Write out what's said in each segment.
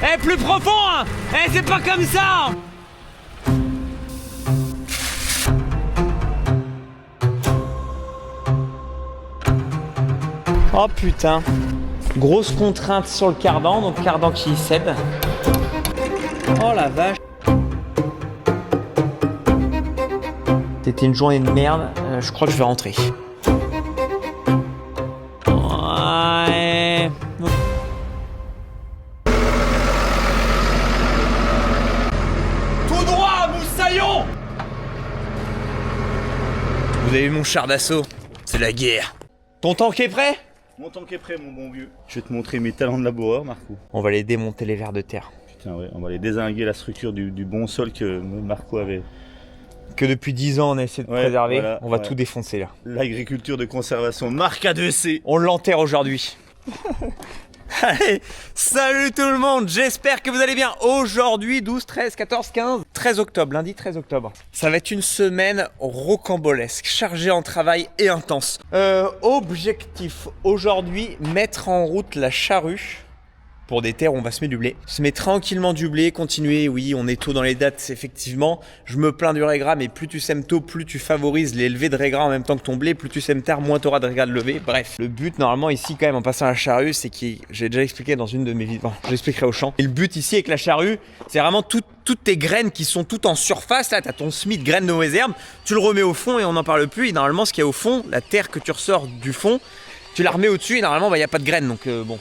Eh, plus profond, hein. Eh, c'est pas comme ça. Oh putain. Grosse contrainte sur le cardan, donc cardan qui cède. Oh la vache. C'était une journée de merde, je crois que je vais rentrer. Ouais. Tout droit, moussaillon. Vous avez vu mon char d'assaut? C'est la guerre. Ton tank est prêt? Mon tank est prêt, mon bon vieux. Je vais te montrer mes talents de laboureur, Marco. On va aller démonter les vers de terre. Putain, ouais, on va aller dézinguer la structure du bon sol que Marco avait. Que depuis 10 ans on essaie de préserver, voilà, on va tout défoncer là. L'agriculture de conservation, marque A2C. On l'enterre aujourd'hui. Allez, salut tout le monde, j'espère que vous allez bien. Aujourd'hui, 12, 13, 14, 15, 13 octobre, lundi 13 octobre. Ça va être une semaine rocambolesque, chargée en travail et intense. Objectif, aujourd'hui, mettre en route la charrue. Pour des terres où on va semer du blé. Semer tranquillement du blé, continuer, oui, on est tôt dans les dates, effectivement. Je me plains du régras, mais plus tu sèmes tôt, plus tu favorises les levées de régras en même temps que ton blé, plus tu sèmes tard, moins tu auras de régras de levée. Bref, le but normalement ici quand même en passant à la charrue, c'est que j'ai déjà expliqué dans une de mes vidéos, je l'expliquerai au champ. Et le but ici avec la charrue, c'est vraiment toutes tes graines qui sont toutes en surface. Là, tu as ton semis de graines de mauvaises herbes, tu le remets au fond et on n'en parle plus. Et normalement, ce qu'il y a au fond, la terre que tu ressors du fond, tu la remets au-dessus et normalement, il n'y a pas de graines. Donc bon.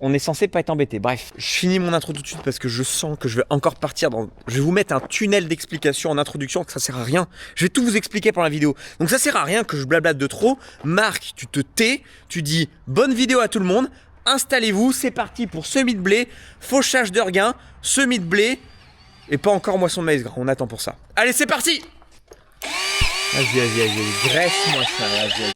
On est censé pas être embêté. Bref, je finis mon intro tout de suite parce que je sens que je vais encore partir dans... Je vais vous mettre un tunnel d'explication en introduction, que ça sert à rien. Je vais tout vous expliquer pendant la vidéo. Donc ça sert à rien que je blablate de trop. Marc, tu te tais, tu dis bonne vidéo à tout le monde. Installez-vous, c'est parti pour semis de blé, fauchage d'orguin, semis de blé et pas encore moisson de maïs gras. On attend pour ça. Allez, c'est parti. Vas-y, graisse-moi ça, vas-y.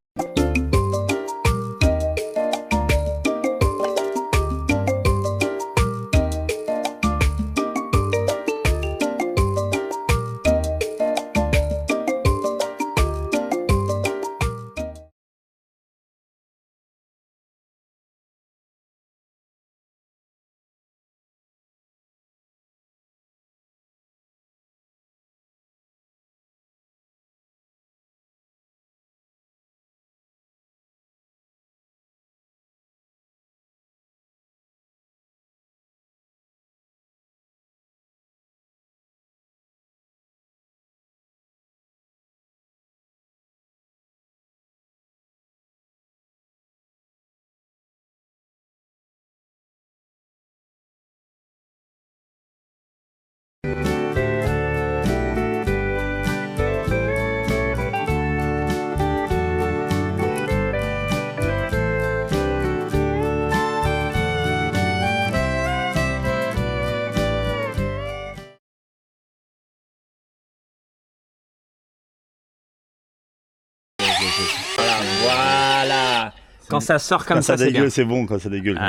Voilà. Quand ça sort comme ça, c'est bien. C'est bon quand ça dégueule.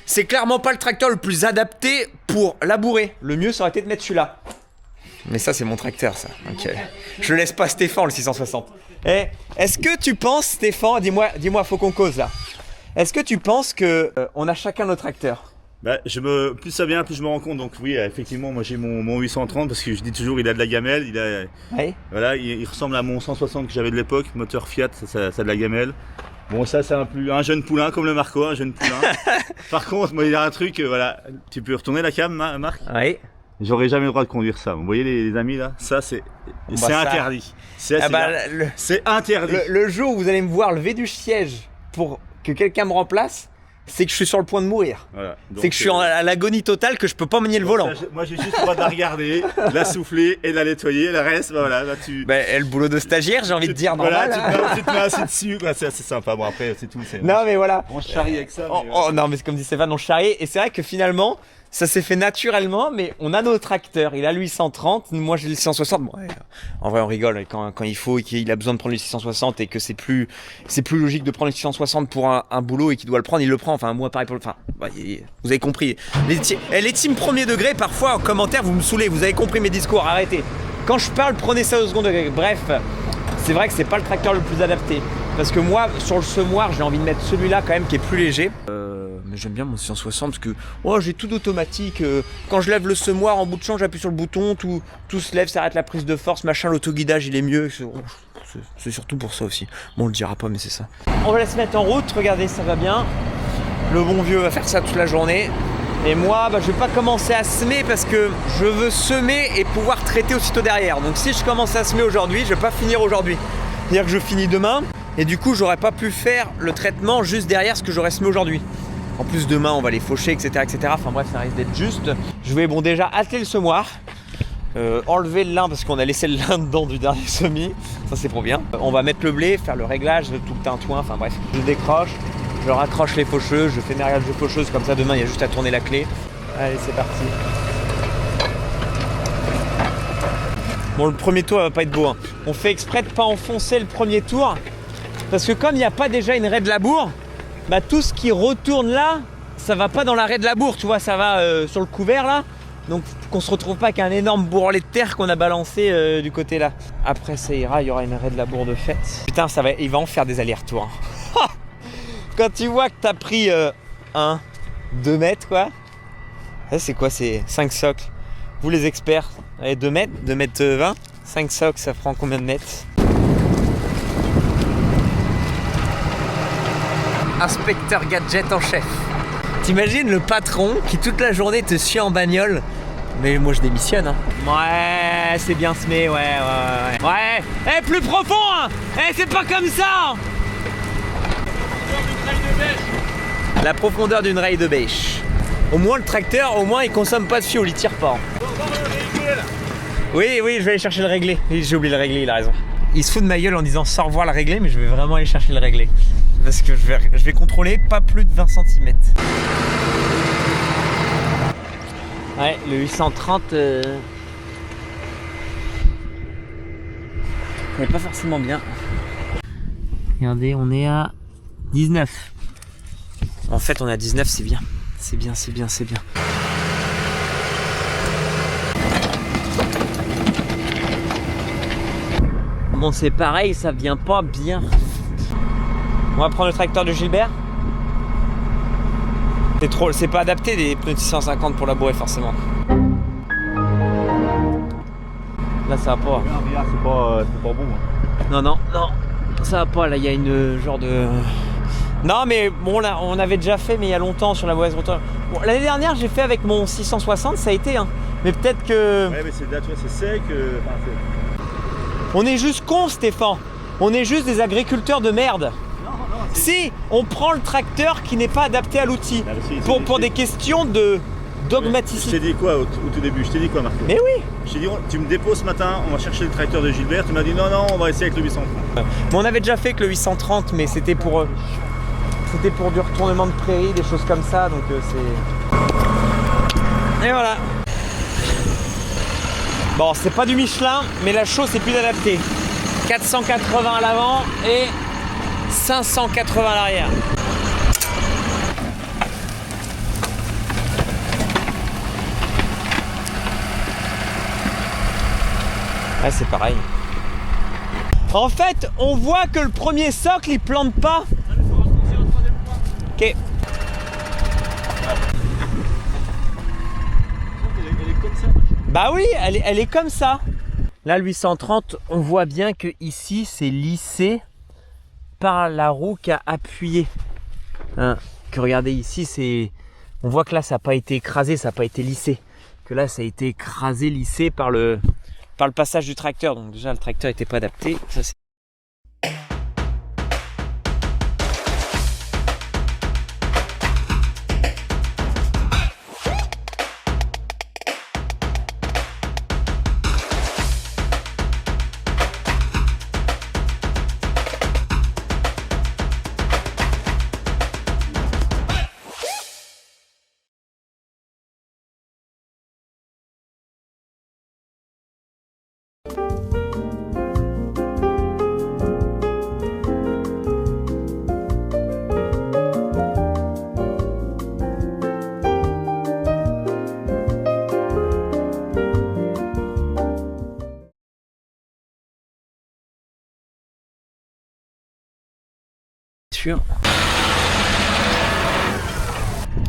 C'est clairement pas le tracteur le plus adapté pour labourer. Le mieux, ça aurait été de mettre celui-là. Mais ça, c'est mon tracteur, ça. Ok. Je laisse pas Stéphane, le 660. Eh, est-ce que tu penses, Stéphane, dis-moi, faut qu'on cause là. Est-ce que tu penses que on a chacun notre tracteur? Bah, plus ça vient, plus je me rends compte. Donc oui, effectivement, moi j'ai mon 830 parce que je dis toujours, il a de la gamelle. Oui. Voilà, il ressemble à mon 160 que j'avais de l'époque, moteur Fiat, ça a de la gamelle. Bon, ça c'est un jeune poulain comme le Marco, un jeune poulain. Par contre, moi il y a un truc, voilà, tu peux retourner la cam, Marc? Oui. J'aurais jamais le droit de conduire ça. Vous voyez les amis là, ça c'est interdit. C'est interdit. Le jour où vous allez me voir lever du siège pour que quelqu'un me remplace, c'est que je suis sur le point de mourir. Voilà. C'est que je suis à l'agonie totale, que je peux pas manier le volant. Moi j'ai juste le droit de la regarder, la souffler et de la nettoyer. Le reste, bah, voilà, là tu. Le boulot de stagiaire, j'ai envie de dire normal. Voilà, tu te mets assis dessus, quoi. C'est assez sympa. Bon après c'est tout. Non mais voilà. On charrie avec ça. Non mais c'est comme dit Stéphane, on charrie. Et c'est vrai que finalement, ça s'est fait naturellement, mais on a nos tracteurs. Il a le 830, moi j'ai le 660. Bon, ouais, en vrai, on rigole quand il faut et qu'il a besoin de prendre le 660 et que c'est plus logique de prendre le 660 pour un boulot et qu'il doit le prendre, il le prend. Enfin, moi pareil pour le. Enfin, vous avez compris. Les teams premier degré, parfois en commentaire, vous me saoulez. Vous avez compris mes discours, arrêtez. Quand je parle, prenez ça au second degré. Bref, c'est vrai que c'est pas le tracteur le plus adapté. Parce que moi, sur le semoir, j'ai envie de mettre celui-là quand même qui est plus léger. Mais Mais j'aime bien mon 660 parce que j'ai tout d'automatique. Quand je lève le semoir en bout de champ, j'appuie sur le bouton, tout se lève, ça arrête la prise de force, machin, l'autoguidage il est mieux. C'est surtout pour ça aussi. Bon, on le dira pas, mais c'est ça. On va la se mettre en route, regardez, ça va bien. Le bon vieux va faire ça toute la journée. Et moi, je vais pas commencer à semer parce que je veux semer et pouvoir traiter aussitôt derrière. Donc si je commence à semer aujourd'hui, je vais pas finir aujourd'hui. C'est-à-dire que je finis demain et du coup, j'aurais pas pu faire le traitement juste derrière ce que j'aurais semé aujourd'hui. En plus, demain, on va les faucher, etc., etc. Enfin bref, ça risque d'être juste. Je vais déjà atteler le semoir, enlever le lin parce qu'on a laissé le lin dedans du dernier semis. Ça, c'est pour bien. On va mettre le blé, faire le réglage, tout le tintouin. Enfin bref, je décroche. Je raccroche les faucheuses, je fais mes réglages de faucheuse, comme ça demain il y a juste à tourner la clé. Allez, c'est parti. Bon, le premier tour va pas être beau. On fait exprès de pas enfoncer le premier tour, parce que comme il n'y a pas déjà une raie de labour, tout ce qui retourne là, ça va pas dans la raie de labour, tu vois, ça va sur le couvert là. Donc qu'on se retrouve pas qu'un énorme bourrelet de terre qu'on a balancé du côté là. Après ça ira, il y aura une raie de labour de fait. Putain, il va en faire des allers-retours. Quand tu vois que t'as pris 2 mètres quoi. Ça, c'est quoi? C'est 5 socles. Vous les experts, allez, 2 mètres, 2 mètres 20. 5 socles, ça prend combien de mètres? Inspecteur gadget en chef. T'imagines le patron qui toute la journée te suit en bagnole? Mais moi je démissionne. Ouais, c'est bien semé, ouais. Ouais, plus profond, c'est pas comme ça. La profondeur d'une rail de bêche. Au moins le tracteur, il consomme pas de fioul, il tire pas. Oui, je vais aller chercher le réglé. Oui, j'ai oublié le réglé, il a raison. Il se fout de ma gueule en disant sans revoir le réglé, mais je vais vraiment aller chercher le réglé. Parce que je vais contrôler pas plus de 20 cm. Ouais, le 830... c'est pas forcément bien. Regardez, on est à 19. En fait, on est à 19, c'est bien. C'est bien. Bon, c'est pareil, ça vient pas bien. On va prendre le tracteur de Gilbert. C'est pas adapté des pneus de 650 pour labourer forcément. Là, ça va pas. Regarde, c'est pas bon. Non, ça va pas. Là, il y a une genre de... Non, mais bon, là, on avait déjà fait, mais il y a longtemps sur la mauvaise route. Bon, l'année dernière, j'ai fait avec mon 660, ça a été. Mais peut-être que... Ouais, mais c'est sec. On est juste cons, Stéphane. On est juste des agriculteurs de merde. Non, si on prend le tracteur qui n'est pas adapté à l'outil, pour des questions de dogmaticité. Je t'ai dit quoi au tout début? Je t'ai dit quoi, Marco? Mais oui. Je t'ai dit, tu me déposes ce matin, on va chercher le tracteur de Gilbert. Tu m'as dit non, on va essayer avec le 830. Bon, on avait déjà fait avec le 830, mais c'était pour du retournement de prairie, des choses comme ça, donc c'est... Et voilà. Bon, c'est pas du Michelin, mais la chose est plus adaptée. 480 à l'avant et 580 à l'arrière. Ouais, c'est pareil. En fait, on voit que le premier socle, il plante pas. Ok. Elle est comme ça. Bah oui, elle est comme ça. Là, le 830, on voit bien que ici, c'est lissé par la roue qui a appuyé. Que regardez ici, on voit que là, ça n'a pas été écrasé, ça n'a pas été lissé. Que là, ça a été écrasé, lissé par le passage du tracteur. Donc déjà, le tracteur n'était pas adapté. Ça, c'est...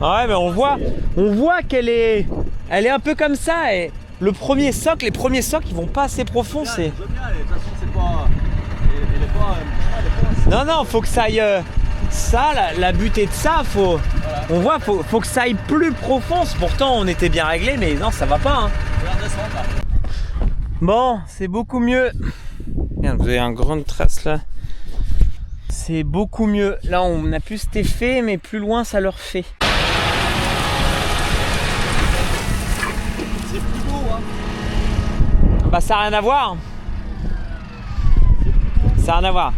Ouais, mais on voit qu'elle est, elle est un peu comme ça. Et les premiers socs, ils vont pas assez profond. C'est. De toute façon, c'est pas. Elle est pas. Non, faut que ça aille. Ça, la butée de ça, faut. Voilà. On voit, faut que ça aille plus profond. Pourtant, on était bien réglé, mais non, ça va pas. Hein. Bon, c'est beaucoup mieux. Regarde, vous avez un grand trace là. C'est beaucoup mieux. Là, on n'a plus cet effet, mais plus loin, ça le refait. C'est plus beau, hein. Bah, ça n'a rien à voir. Ça n'a rien à voir.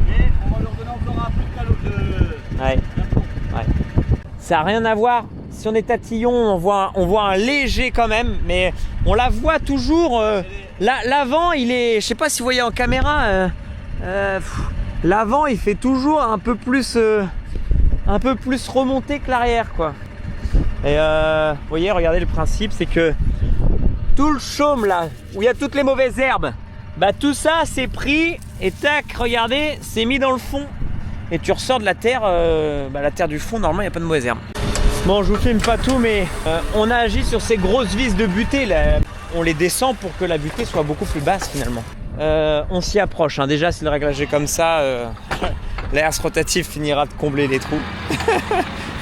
Mais on va leur donner encore un peu de calot de. Ouais. Ça n'a rien à voir. Si on est tatillon, on voit un léger quand même, mais on la voit toujours. L'avant, il est. Je sais pas si vous voyez en caméra. L'avant, il fait toujours un peu plus remonté que l'arrière, quoi. Et vous voyez, regardez le principe, c'est que tout le chaume là, où il y a toutes les mauvaises herbes, bah tout ça c'est pris et tac, regardez, c'est mis dans le fond. Et tu ressors de la terre, la terre du fond, normalement il n'y a pas de mauvaises herbes. Bon, je vous filme pas tout, mais on a agi sur ces grosses vis de butée là. On les descend pour que la butée soit beaucoup plus basse finalement. On s'y approche, hein. Déjà si le réglage est comme ça, l'axe rotatif finira de combler les trous.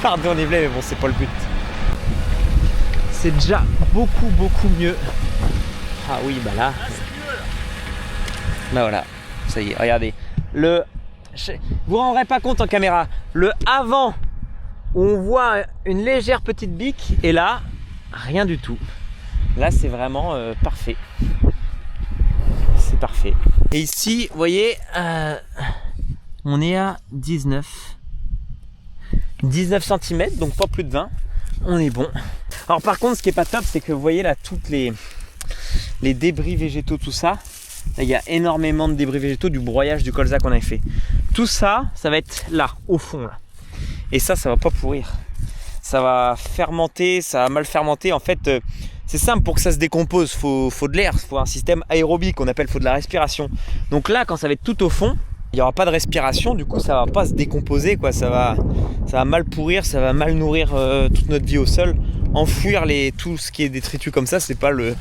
Pardon niveler, mais bon c'est pas le but. C'est déjà beaucoup mieux. Ah oui, bah là. Bah voilà, ça y est, regardez. Vous vous rendrez pas compte en caméra. Le avant, où on voit une légère petite bique, et là, rien du tout. Là c'est vraiment parfait. C'est parfait. Et ici, vous voyez, on est à 19 cm, donc pas plus de 20. On est bon. Alors par contre, ce qui est pas top, c'est que vous voyez là, toutes les débris végétaux, tout ça. Là, il y a énormément de débris végétaux du broyage du colza qu'on avait fait. Tout ça, ça va être là, au fond. Là. Et ça va pas pourrir. Ça va fermenter, ça va mal fermenter. En fait, c'est simple, pour que ça se décompose, faut de l'air, faut un système aérobique, qu'on appelle, faut de la respiration. Donc là, quand ça va être tout au fond, il n'y aura pas de respiration, du coup ça va pas se décomposer, quoi. Ça va mal pourrir, ça va mal nourrir toute notre vie au sol. Enfouir tout ce qui est détritus comme ça, c'est pas le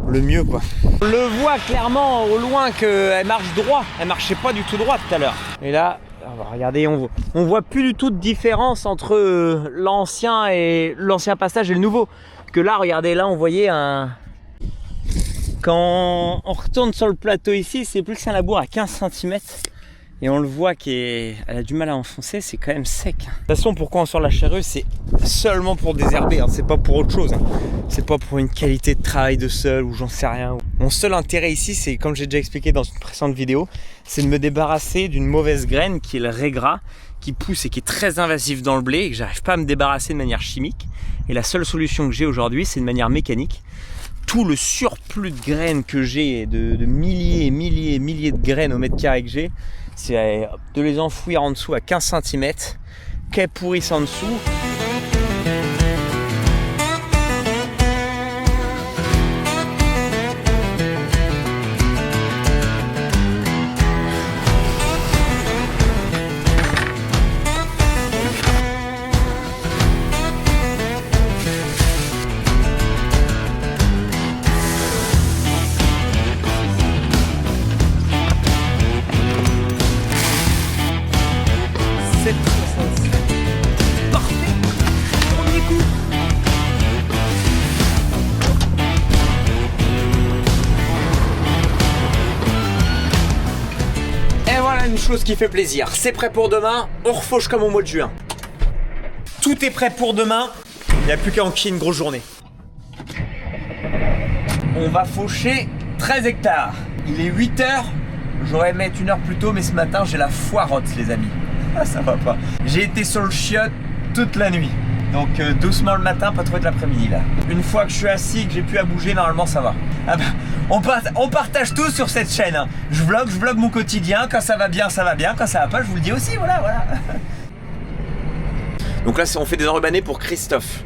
mieux, quoi. On le voit clairement au loin qu'elle marche droit, elle marchait pas du tout droit tout à l'heure. Et là, regardez, on voit plus du tout de différence entre l'ancien passage et le nouveau. Que là, regardez, là on voyait quand on retourne sur le plateau ici, c'est plus qu'un labour à 15 cm. Et on le voit qu'elle a du mal à enfoncer, c'est quand même sec. De toute façon, pourquoi on sort la charrue, c'est seulement pour désherber, hein. C'est pas pour autre chose. Hein. C'est pas pour une qualité de travail de sol ou j'en sais rien. Mon seul intérêt ici, c'est, comme j'ai déjà expliqué dans une précédente vidéo, c'est de me débarrasser d'une mauvaise graine qui est le régras, qui pousse et qui est très invasif dans le blé et que j'arrive pas à me débarrasser de manière chimique. Et la seule solution que j'ai aujourd'hui, c'est de manière mécanique. Tout le surplus de graines que j'ai, de milliers de graines au mètre carré que j'ai, c'est de les enfouir en dessous à 15 cm, qu'elles pourrissent en dessous. Parfait. Premier coup. Et voilà une chose qui fait plaisir. C'est prêt pour demain. On refauche comme au mois de juin. Tout est prêt pour demain. Il n'y a plus qu'à enquiller une grosse journée. On va faucher 13 hectares. Il est 8 h. J'aurais aimé être 1 heure plus tôt, mais ce matin j'ai la foirotte, les amis. Ah, ça va pas. J'ai été sur le chiotte toute la nuit. Donc doucement le matin, pas trop de l'après-midi là. Une fois que je suis assis, que j'ai plus à bouger, normalement ça va. Ah bah, on partage tout sur cette chaîne. Hein. Je vlog mon quotidien. Quand ça va bien, ça va bien. Quand ça va pas, je vous le dis aussi. Voilà. Donc là, on fait des enrubannées pour Christophe.